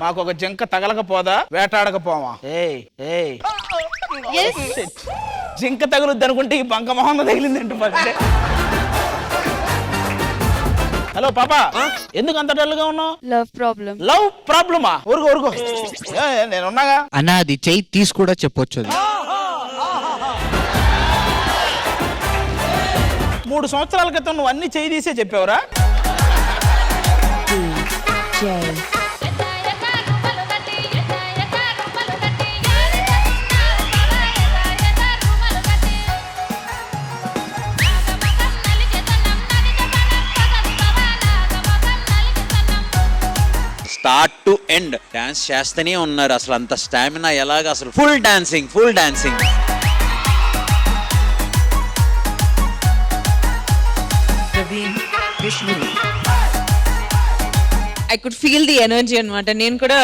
మాకు ఒక జింక తగలకపోదా వేటాడకపోవా? ఏయ్ జింక తగులుద్ది అనుకుంటే ఈ బంక మొహం తగిలిందంటే ఫస్ట్. హలో పాపా, ఎందుకు అంత డల్ గా ఉన్నావు? లవ్ ప్రాబ్లమా? ఊరుకో నేనున్నాగా అన్న. అది చెయ్యి తీసి కూడా చెప్పొచ్చు. 3 సంవత్సరాల క్రితం నువ్వు అన్ని చేయి తీసే చెప్పావురా? స్టార్ట్ టు ఎండ్ డాన్స్ చేస్తూనే ఉన్నారు. అసలు అంత స్టామినా ఎలాగ? అసలు full dancing. I could feel the energy అన్నమాట. నేను కూడా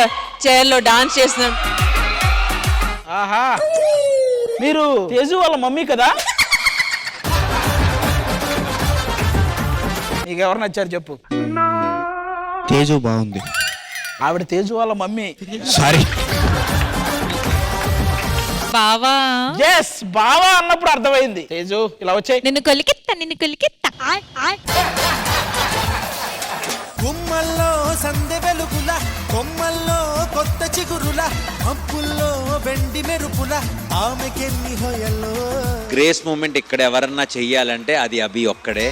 చైర్ లో డాన్స్ చేస్తున్నాను. ఆహా, మీరు తేజు వాళ్ళ మమ్మీ కదా? నీకు ఎవరు నచ్చారు చెప్పు? తేజు బాగుంది. ఆవిడ తేజు వాళ్ళ మమ్మీ. సారీ బావా. ఎస్, బావా అన్నప్పుడు అర్థమైంది. తేజు ఇలా వచ్చాయి. నిన్ను కొలికెత్తా. గుమ్మల్లో సందె వెలుగుల, కొమ్మల్లో కొత్త చిగురుల, అప్పుల్లో వెండి మెరుపుల, ఆమెకెన్ని హొయల్లో. గ్రేస్ మూమెంట్ ఇక్కడ ఎవరన్నా చెయ్యాలంటే అది అభి ఒక్కడే.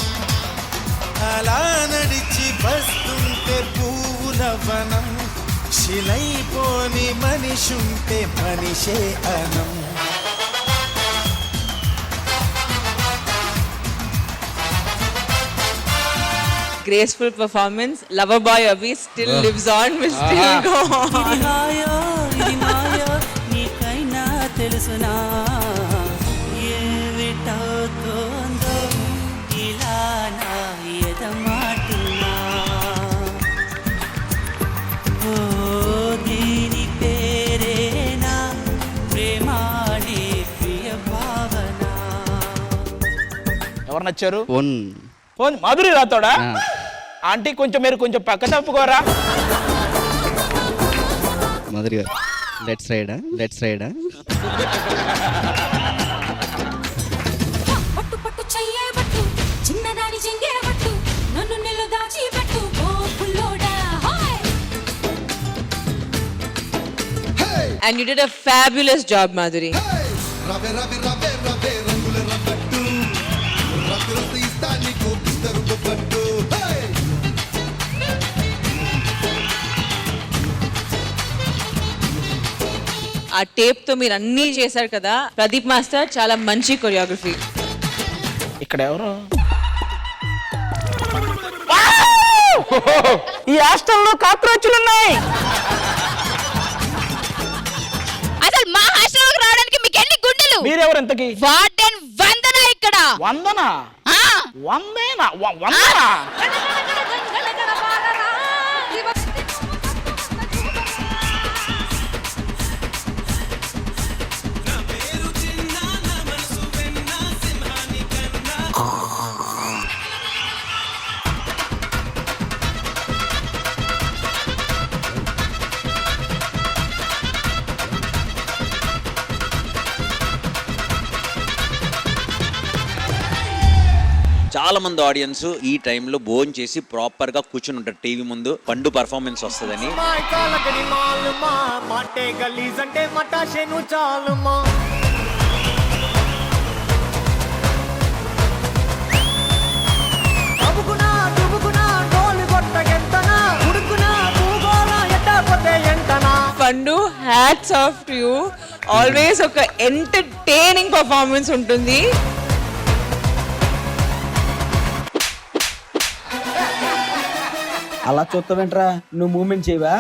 అలా నడిచి వస్తుంటే పువ్వుల వనం, శిలైపోని మనిషుంటే మనిషే అనం. Graceful performance. Lover boy Abhi still lives on. Will still go on. ఇది మాయో నీకైనా తెలుసునా, ఏమిటవుతోందో ఇలా నా ఎదమాటున్నా. ఓ దీని పేరేనా ప్రేమాడే ప్రియ భావన. ఎవరు నచ్చారు? ఫోన్ మాధురి రాతోడా? ఆంటీ మీరు కొంచెం పక్క తప్పుకోరా. మాధురి గారు, లెట్స్ రైడా. పట్టు పట్టు చెయ్యే పట్టు, చిన్నదాని చెంగే పట్టు, నన్ను నిల్లు దాచి పెట్టు ఓ పుల్లోడా. And you did a fabulous job, Madhuri. ఆ టేప్ తో మీరు అన్ని చేశారు కదా. ప్రదీప్ మాస్టర్ చాలా మంచి కొరియోగ్రఫీ. ఇక్కడ ఎవరు? ఈ హాస్టల్లో కాక్రోచ్లు ఉన్నాయి. అసలు మా హాస్టల్లోకి రావడానికి మీకు ఎన్ని గుండెలు? మీరెవరు ఇంతకి? వార్డెన్ వందన ఇక్కడ. వందనా? చాలా మంది ఆడియన్స్ ఈ టైంలో భోజనం చేసి ప్రాపర్ గా కూర్చుని ఉంటారు టీవీ ముందు. పండు పర్ఫార్మెన్స్ వస్తుందని. పండు, hats off to you. Always ఒక ఎంటర్టైనింగ్ పర్ఫార్మెన్స్ ఉంటుంది. అలా చూస్తావేంట్రా, నువ్వు మూమెంట్ చేయవా?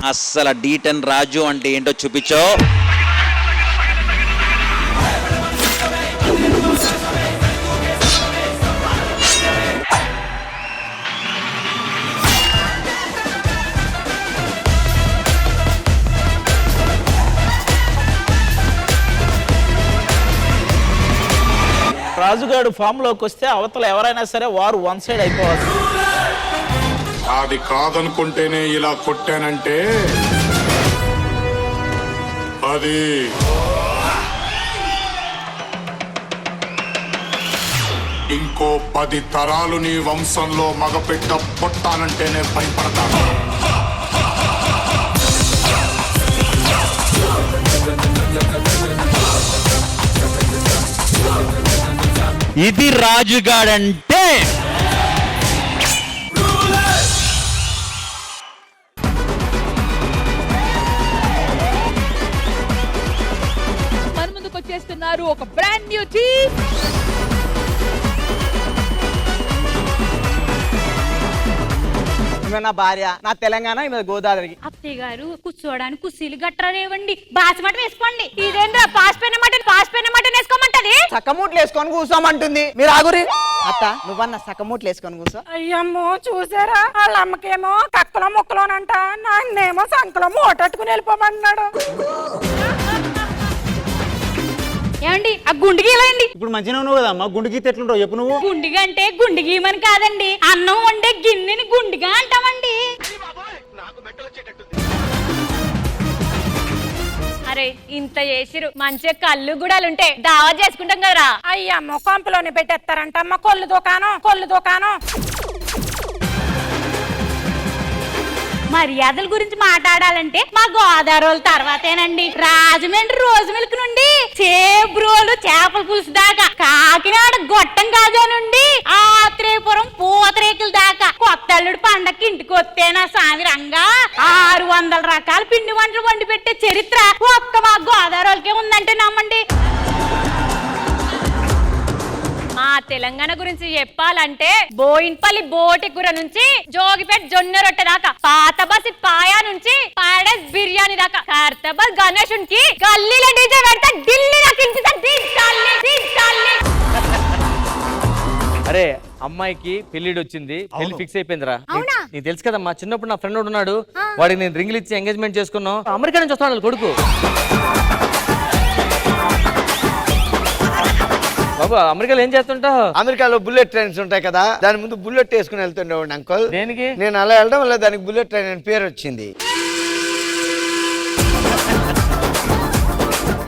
అస్సలు D10 రాజు అంటే ఏంటో చూపించో. రాజుగాడు ఫామ్ లోకి వస్తే అవతల ఎవరైనా సరే వారు వన్ సైడ్ అయిపోవాలి. అది కాదనుకుంటేనే ఇలా కొట్టానంటే అది ఇంకో 10 తరాలు నీ వంశంలో మగపెట్ట పొట్టానంటేనే భయపడతాను. ఇది రాజుగాడంటే. మన ముందుకు వచ్చేస్తున్నారు ఒక బ్రాండ్ న్యూ టీమ్. నా భార్య, నా తెలంగాణ, ఈమె గోదావరి. అత్తయ్య గారు కూర్చోడానికి కుర్చీలు గట్రాలేవండి, బాస్మటం వేసుకోండి. ఇదేంద్రా పాస్పోయిన మటన్ వేసుకోమంటది. సక్కమూట్లు వేసుకొని కూర్చోమంటుంది. మీరు ఆగురి. అత్త, నువ్వన్న సక్కమూట్లు వేసుకొని కూర్చో. అయ్యమ్మో చూసారా, వాళ్ళ అమ్మకేమో కక్కలో ముక్కలోనంట, నాన్నేమో సంకలో మూటట్టుకుని వెళ్ళిపోమన్నాడు. ఏమండి ఆ గుండిగి ఇవ్వండి. ఇప్పుడు మంచిగా ఉన్నావు కదమ్మా, గుండు గీత ఎట్లుంటావు చెప్పు నువ్వు. గుండిగా అంటే గుండిగీమని కాదండి, అన్నం వండే గిన్నెని గుండిగా అంటామండి. అరే ఇంత చేసిరు, మంచిగా కళ్ళు గుడాలుంటే దావా చేసుకుంటాం కదరా. అయ్యమ్మో కొంపలోనే పెట్టేస్తారంట అమ్మ, కొల్లు దుకాణం. మర్యాదల గురించి మాట్లాడాలంటే మా గోదావరి తర్వాతేనండి. రాజమండ్రి రోజు మిల్క్ నుండి చేబ్రోలు చేపల పులుసు దాకా, కాకినాడ గొట్టం కాజా నుండి ఆత్రేయపురం పూతరేకుల దాకా, కొత్త అల్లుడు పండక్కి ఇంటికి వస్తే నా సామి రంగా 600 రకాల పిండి వంటలు వండి పెట్టే చరిత్ర ఒక్క మా గోదావరికే ఉందంటే నమ్మండి. మా తెలంగాణ గురించి చెప్పాలంటే బోయిన్పల్లి బోటి కూర నుంచి జోగిపేట జొన్న రొట్టె దాకా, పాత బసి పాయా నుంచి పాడస్ బిర్యానీ దాకా, కర్తబల్ గణేశున్ కి గల్లీలో డీజే పెడతా ఢిల్లీ దాకా అరే అమ్మాయికి పెళ్లిడి వచ్చింది, పెళ్లి ఫిక్స్ అయిపోయిందిరా. నీకు తెలుసు కదమ్మా, చిన్నప్పుడు నా ఫ్రెండ్ ఉన్నాడు, వాడికి నేను రింగులు ఇచ్చి ఎంగేజ్మెంట్ చేసుకున్నాం. అమెరికా నుంచి వస్తాడు కొడుకు. బాబు అమెరికాలో ఏం చేస్తుంటావు? అమెరికాలో బుల్లెట్ ట్రైన్స్ ఉంటాయి కదా, దాని ముందు బుల్లెట్ వేసుకుని వెళ్తుండేవాడు అంకుల్. దేనికి? నేను అలా వెళ్ళడం వల్ల దానికి బుల్లెట్ ట్రైన్ అని పేరు వచ్చింది.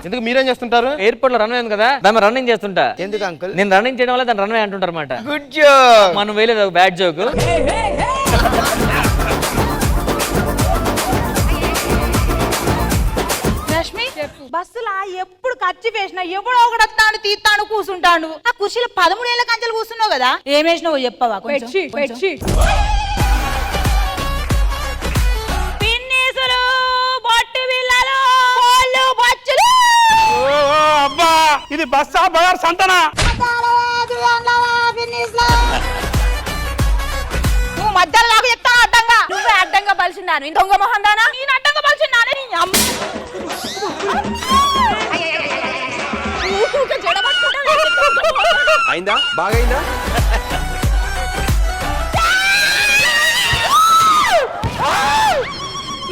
ఎందుకు మీరేం చేస్తుంటారు? ఎయిర్పోర్ట్ లో రన్వే ఉంది కదా, దాని రన్నింగ్ చేస్తుంటా. ఎందుకు అంకుల్? నేను రన్నింగ్ చేయడం వల్ల దాని రన్వే అంటుంటారు అనమాట. Good joke. మనం వేయలేదు, బ్యాడ్ జోక్. బస్సులా ఎప్పుడు ఖర్చు వేసినా ఎవడో ఒకడు వస్తాడు తీస్తాడు కూర్చుంటాడు. ఆ కుర్చీలో 13 ఏళ్ల కంచెలు కూర్చున్నావు కదా, ఏమేసినావు చెప్పవా? పిన్నీసులు, బొట్టు బిళ్ళలు, కోళ్ళు, బొచ్చులు. అబ్బా ఇది బస్సా బజార్ సంతనా? నువ్వు మధ్యలో నాకు చెప్తా అడ్డంగా. నువ్వే అడ్డంగా బలిసిందాను, దొంగ మొహం దానా. నేను అడ్డంగా బలిసిందాను. అయిందా? బాగైందా?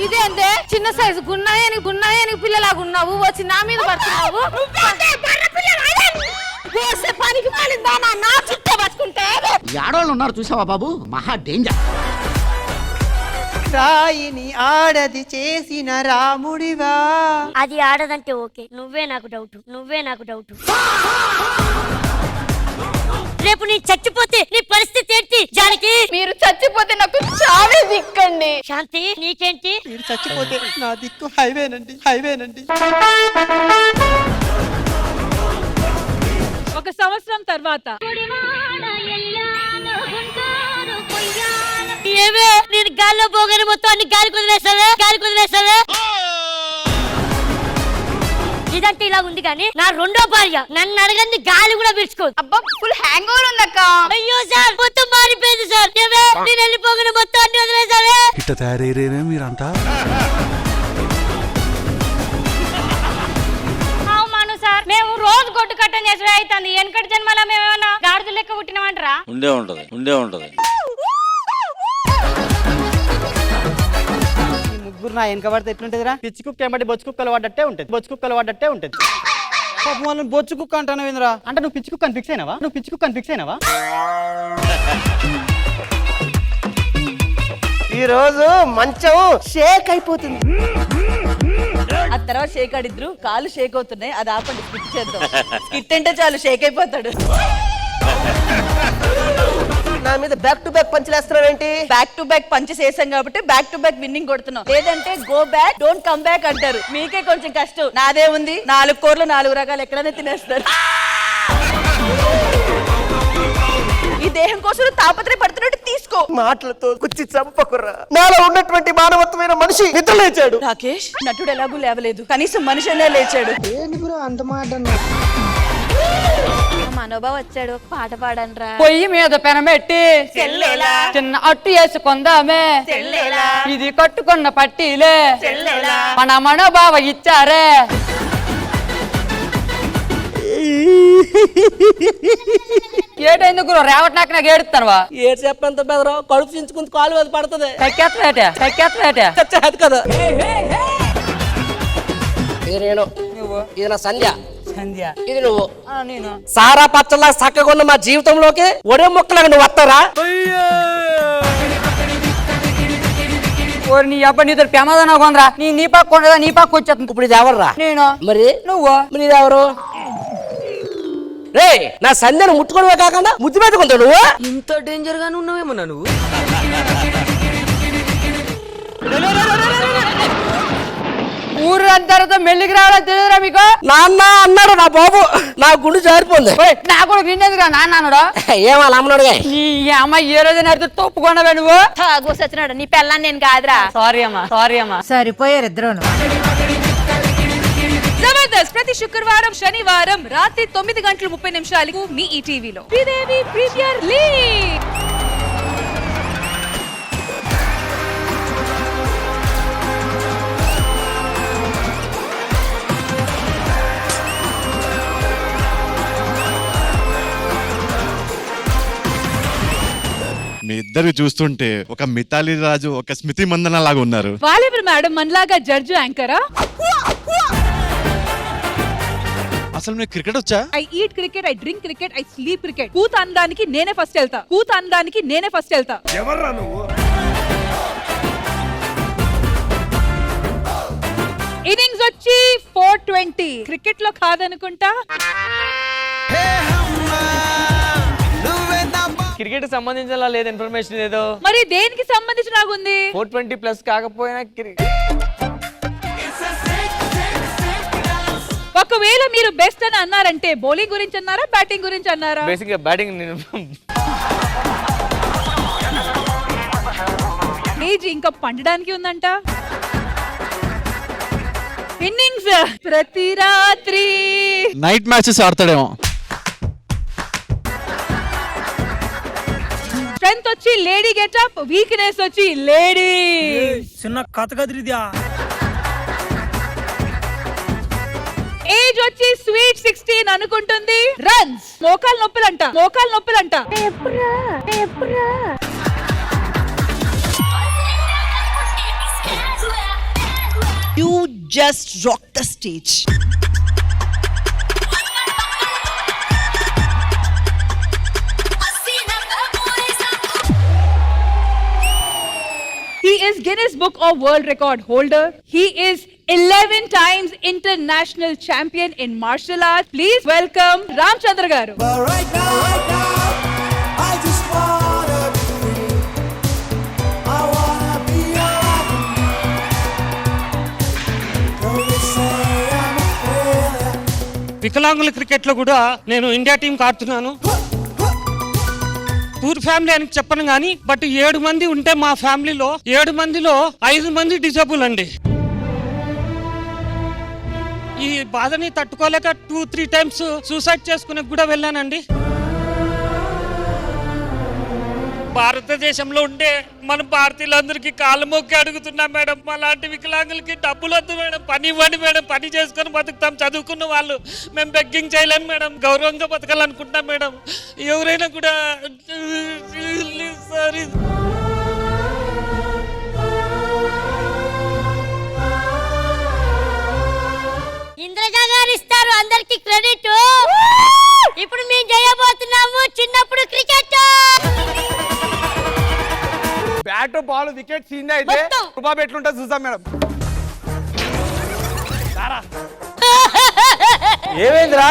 ఇదేంటే చిన్న సైజు గున్నాయని పిల్లలాగా ఉన్నావు, వచ్చి నా మీద పడుతున్నావు. పనికి మాలిందా నా చుట్టే పట్టుకుంటే. ఆడవాళ్ళు ఉన్నారు చూసావా బాబు, మహా డేంజర్. రాయిని ఆడది చేసిన రాముడివా. అది ఆడదంటే ఓకే, నువ్వే నాకు డౌట్. రేపు నీ చచ్చిపోతే నీ పరిస్థితి ఏంటి జానకి? మీరు చచ్చిపోతే నాకు చావే దిక్కండి. శాంతి నీకేంటి? మీరు చచ్చిపోతే నా దిక్కు హైవేనండి. ఒక సంవత్సరం తర్వాత ఏమే నేను గాల్లో పోగానే మొత్తం అన్ని గాలి కుదిరేస్తావే. ఇదంటే ఇలా ఉంది కానీ నా రెండో భార్య నన్ను అడగంది గాలి కూడా పీల్చుకోదు. అబ్బా ఫుల్ హ్యాంగ్ ఓవర్ ఉందక్క. అయ్యో సార్ మొత్తం మారిపోయింది సార్. ఏమే నేను వెళ్ళిపోగానే మొత్తం అన్ని వదిలేసావే. ఇట్ట తయారయ్యేనే మీరంతా. అవును సార్, మేము రోజు గొడ్డు కట్టం చేసే అవుతుంది. వెనకటి జన్మలో మేమేమన్నా గాడిద లెక్క పుట్టినామంటారా? ఉండే ఉంటది. ముగ్గురు నా వెనక పడితే ఎట్లుంటదిరా? పిచ్చి కుక్క ఏమంటే బొచ్చు కుక్కలు పడ్డట్టే ఉంటది. పాపం వాళ్ళని బొచ్చు కుక్క అంటాను ఏంద్రా? అంటే నువ్వు పిచ్చి కుక్కని ఫిక్స్ అయినావా? నువ్వు పిచ్చి కుక్కని ఫిక్స్ అయినావా? ఈ రోజు మంచం షేక్ అయిపోతుంది. ఆ తర్వాత షేక్ ఆడిద్రు, కాళ్ళు షేక్ అవుతున్నాయి, అది ఆపండి, స్కిట్ చేద్దాం. స్కిట్ అంటే చాలు షేక్ అయిపోతాడు. నా మీద బ్యాక్ టు బ్యాక్ పంచులు వేస్తున్నావు ఏంటి? బ్యాక్ టు బ్యాక్ పంచెస్ వేసాం కాబట్టి బ్యాక్ టు బ్యాక్ విన్నింగ్ కొడుతున్నాం. లేదంటే go back don't come back అంటారు. మీకే కొంచెం కష్టం, నాదే ఉంది. 4 కూరలు 4 రకాలు ఎక్కడైనా తినేస్తారు. ఈ దేహం కోసం తాపత్రయపడుతున్నట్టు తీసుకో. మాటలతో కుచ్చి చంపకుర్రా. నాలో ఉన్నటువంటి మానవత్వమైన మనిషి నిద్ర లేచాడు. రాకేష్ నటుడు ఎలాగూ లేవలేదు, కనీసం మనిషి అనే లేచాడు. అంత మాట మనోబా వచ్చాడు, ఒక పాట పాడనరా. పొయ్యి మీద పెనమెట్టి చిన్న అట్టు వేసుకుందామే, ఇది కట్టుకున్న పట్టీలే మన మనోబావ ఇచ్చారే. ఏటైంది గురు రేవట్ నాకు ఏడుస్తానువా? ఏడు చెప్పంత బెదరా, కడుపు చించుకుని కాలు మీద పడుతుంది. కక్కేస్తానేటే కదా. ఇది నేను, ఇది నా సంధ్య. ఇది నువ్వు. నేను సారా పచ్చలా చక్కగా ఉన్న మా జీవితంలోకి ఒడే మొక్కలాగా నువ్వు వస్తారా? నీ అబ్బాయి నీతో ప్రమాదం కొందరా. నీ పక్క ఉండదా, నీ పక్క వచ్చేస్తుంది. ఇప్పుడు ఇది ఎవర్రా? నేను. మరి నువ్వు. మరి ఇది ఎవరు? రే, నా సంధ్యను ముట్టుకోవడమే కాకుండా ముద్దు పెట్టుకుంటావు నువ్వు. ఇంత డేంజర్ గానే ఉన్నావేమన్నా నువ్వు? ఊరు అందరితో మెల్లికి రావడం తెలియదురా మీకు? నాన్న అన్నాడు నా బాబు, నా గుండు జారిపోయింది. నా కూడా వినేదిగా నాన్న అన్నాడు. ఏమలా అమ్మన్నాడుగా? నీ అమ్మాయి ఏ రోజు నడితే తప్పుకున్నావే నువ్వు. తాగోసొచ్చినాడు, నీ పెళ్ళాన్ని నేను కాదురా. సారీ అమ్మా. సరిపోయారు ఇద్దరు. జబర్దస్త్ ప్రతి శుక్రవారం శనివారం రాత్రి 9:30 మీ ఈటీవీలో శ్రీదేవి ప్రీమియర్ లీగ్. మీ ఇద్దరు చూస్తుంటే ఒక మితాలి రాజు ఒక స్మృతి మందన లాగా ఉన్నారు. వాళ్ళెవరు మేడం, మనలాగా జడ్జి యాంకరా? అసలు మీకు క్రికెట్ వచ్చా? I eat cricket, I drink cricket, I sleep cricket. కూత అనడానికి నేనే ఫస్ట్ వెళ్తా. ఎవర్రా నువ్వు? ఇన్నింగ్స్ వచ్చి 420. క్రికెట్ లో కాదనుకుంటా. క్రికెట్ సంబంధించిన లేదు ఇన్ఫర్మేషన్ ఏదో. మరి దేనికి సంబంధించి నాకుంది? 420+ కాకపోయినా ఒకవేళ మీరు బెస్ట్ అని అన్నారంటే బౌలింగ్ గురించి అన్నారా, బ్యాటింగ్ గురించి అన్నారా? బేసిక్ గా బ్యాటింగ్. ఏజ్ ఇంకా పండడానికి ఉందంట. ఇన్నింగ్స్ ప్రతి రాత్రి నైట్ మ్యాచెస్ ఆడతాడేమో. స్ట్రెంత్ వచ్చి లేడీ గెటప్, వీక్నెస్ వచ్చి లేడీ. చిన్న కథ కదిరిద్యా. ఏజ్ వచ్చి స్వీట్ 16 అనుకుంటుంది. రన్స్ మోకాలు నొప్పులంట. You just rock the stage. He is Guinness Book of World Record holder. He is 11 times international champion in martial arts. Please welcome Ramchandra garu. వికలాంగుల cricket లో కూడా నేను ఇండియా టీం ఆడుతున్నాను. Poor family అని చెప్పను గానీ, but 7 మంది ఉంటే మా ఫ్యామిలీలో 7 మందిలో 5 మంది డిజేబుల్ అండి. ఈ బాధని తట్టుకోలేక 2-3 టైమ్స్ సూసైడ్ చేసుకునే కూడా వెళ్ళానండి. భారతదేశంలో ఉండే మన భారతీయులందరికీ కాళ్ళు మొక్కి అడుగుతున్నా మేడం, అలాంటి వికలాంగులకి డబ్బులు వద్దు మేడం, పని ఇవ్వండి మేడం, పని చేసుకొని బతుకుతాం. చదువుకున్న వాళ్ళు మేము బెగ్గింగ్ చేయలేము మేడం, గౌరవంగా బతకాలనుకుంటాం మేడం. ఎవరైనా కూడా సారీ. ఇంద్రజ గారు ఇస్తారు అందరికి క్రెడిట్. బాల్ వికెట్ సీన్ అయితే రూపాయి ఎట్లుంటే చూసాం మేడం. ఏమైందిరా?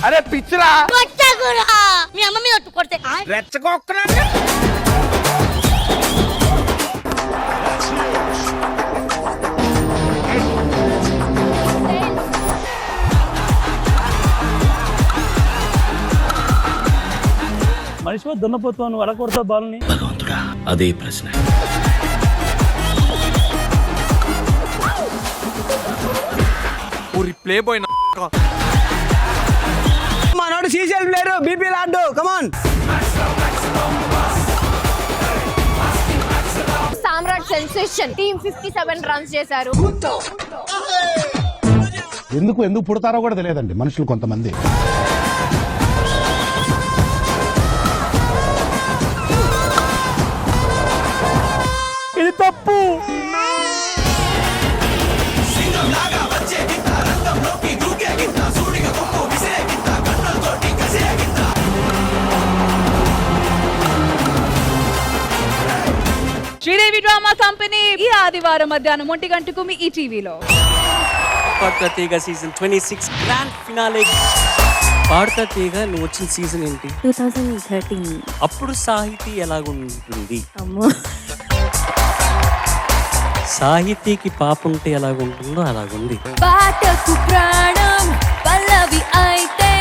అరే పిచ్చిరా మీ అమ్మ మీద కొడితే రెచ్చగొక్కరా. మనిషి దున్నపోతావు నువ్వు అలా కొడతావు బాల్ని. అదే ప్రశ్న. ప్లే బాయ్ మనోడు సీసీఎల్ ప్లేయర్ బీపీ లాండు కమాన్. సామ్రాట్ సెన్సేషన్ టీమ్ 57 రన్స్ చేశారు. ఎందుకు పుడతారో కూడా తెలియదండి మనుషులు కొంతమంది. ఇది తప్పు. శ్రీదేవి డ్రామా కంపెనీ ఈ ఆదివారం మధ్యాహ్నం 1 గంటకు మీ ఈ టీవీలో. పాడుతా తీగ సీజన్ 26 గ్రాండ్ ఫినాలే. పాడుతా తీగ నువ్వు వచ్చిన సీజన్ ఏంటి? 2013. అప్పుడు సాహితీ ఎలాగుంటుంది? అమ్మో, సాహితీకి పాప ఉంటే ఎలాగుంటుందో అలాగుంది. పాటకు ప్రాణం పల్లవి అయితే.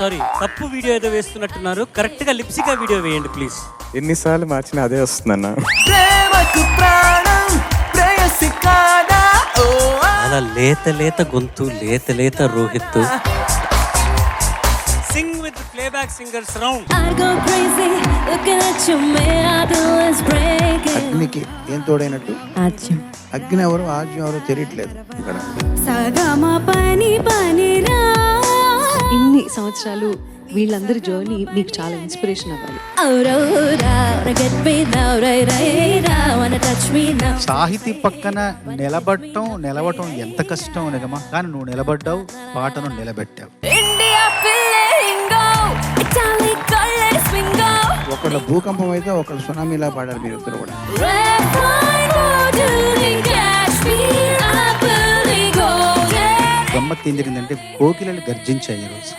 సారీ తప్పు వీడియో ఏదో వేస్తున్నట్టున్నారు. కరెక్ట్ గా లిప్సికా వీడియో వేయండి ప్లీజ్. ఎన్నిసార్లు మార్చినా అదే వస్తుందన్న. అలా లేత గొంతు లేత Rohit. Sing with playback singers round. అగ్నికి ఏం తోడైనట్టు? అగ్ని ఎవరు ఆజ్యం ఎవరు తెలియట్లేదు ఇక్కడ. ఇన్ని సంవత్సరాలు వీళ్ళందరి జర్నీ మీకు చాలా ఇన్స్పిరేషన్ అవ్వాలి. సాహితీ పక్కన నిలవటం ఎంత కష్టం నిజమా, కానీ నువ్వు నిలబడ్డావు, పాటను నిలబెట్టావు. ఒకళ్ళ భూకంపం అయితే ఒకళ్ళు సునామీలా పాడారు మీరు ఇద్దరు కూడా. గమ్మత్తు ఏం జరిగిందంటే కోకిలలు గర్జించాయి ఈరోజు.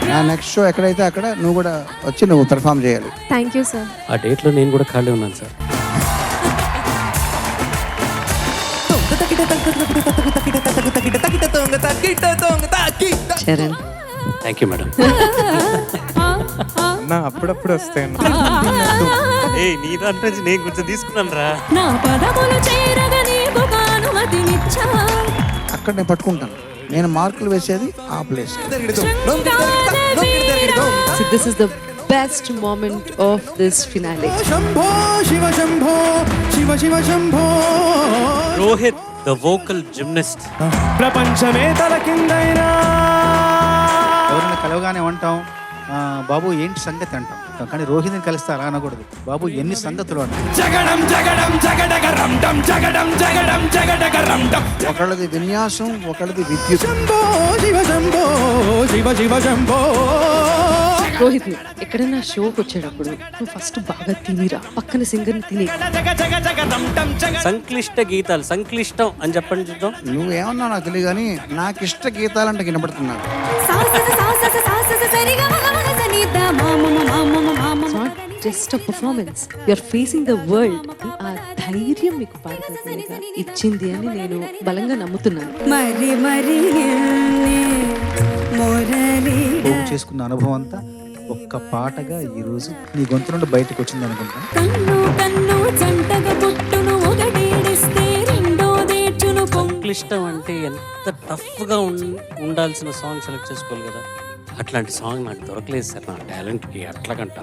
నా నెక్స్ట్ షో ఎక్కడైతే అక్కడ నువ్వు కూడా వచ్చి నువ్వు పెర్ఫామ్ చేయాలి. Thank you sir. ఆ డేట్ లో నేను కూడా ఖాళీ ఉన్నాను sir. Charan, thank you madam. అప్పుడప్పుడు వస్తాయి. నీ దాంట్లో నుంచి నేను కొంచెం తీసుకున్నాను రా. అక్కడ నేను పట్టుకుంటాను. నేను మార్కులు వేసేది ఆ place. So this is the best moment of this finale. Rohit the vocal gymnast. ప్రపంచమే తల కిందైనా. ఎవరైనా కలవగానే అంటాం బాబు ఏంటి సంగతి అంటాం, కానీ రోహితిని కలిస్తే అలా అనకూడదు. బాబు ఎన్ని సంగతులు అంటాం. ఒకళ్ళది విన్యాసం, ఒకళ్ళది విద్యుత్. రోహిత్, ఎక్కడైనా షోకి వచ్చేటప్పుడు నువ్వు ఫస్ట్ బాగా తినిరా, పక్కన సింగర్ని తిని. సంక్లిష్ట గీతాలు, సంక్లిష్టం అని చెప్పండి చూద్దాం. నువ్వేమన్నా నాకు తెలియదు, కానీ నాకు ఇష్ట గీతాలంటే వినపడుతున్నాను. Just a performance, you're facing the world. ఆ ధైర్యం మీకు పాడుతుందిగా ఇచ్చింది అని నేను బలంగా నమ్ముతున్నాను. పోగు చేసుకున్న అనుభవం అంతా ఒక్క పాటగా ఈ రోజు నీ గొంతు నుండి బయటకు వచ్చింది అనుకుంటా. సంక్లిష్టం అంటే ఎంత టఫ్ గా ఉండాల్సిన సాంగ్ సెలెక్ట్ చేసుకోవాలి కదా. అట్లాంటి సాంగ్ నాకు దొరకలేదు సార్. నా టాలెంట్ కి అట్లాగంట.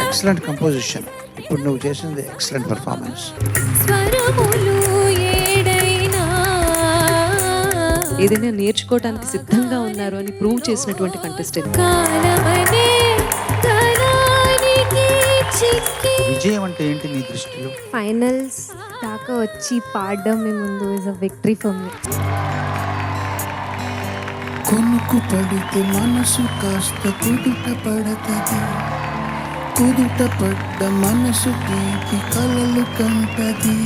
Excellent composition. ఇప్పుడు నువ్వు చేసింది ఎక్సలెంట్ పర్ఫార్మెన్స్. ఏదైనా నేర్చుకోవడానికి సిద్ధంగా ఉన్నారు అని ప్రూవ్ చేసినటువంటి కంటెస్టెంట్. విజయం అంటే ఏంటి నీ దృష్టిలో? ఫైనల్స్ దాకా వచ్చి పాడడం మీ ముందు is a victory for me. కొనుకు పడితే మనసు కాస్త కుదుట పడతది, కుదుట పడ్డ మనసు తీపి కలలు కంటది.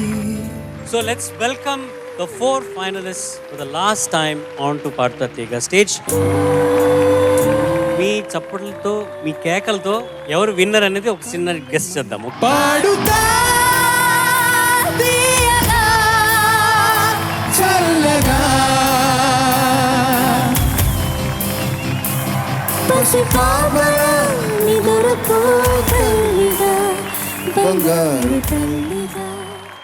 So let's welcome the 4 finalists for the last time onto పాడుతా తీగ స్టేజ్. మీ చప్పట్లతో మీ కేకలతో ఎవరు విన్నర్ అనేది ఒక చిన్న గెస్ట్ చేద్దాము. పాడుతా తీయగా చల్లగా పసి పాపల నిదురపో తల్లిగా బంగారు తల్లిగా.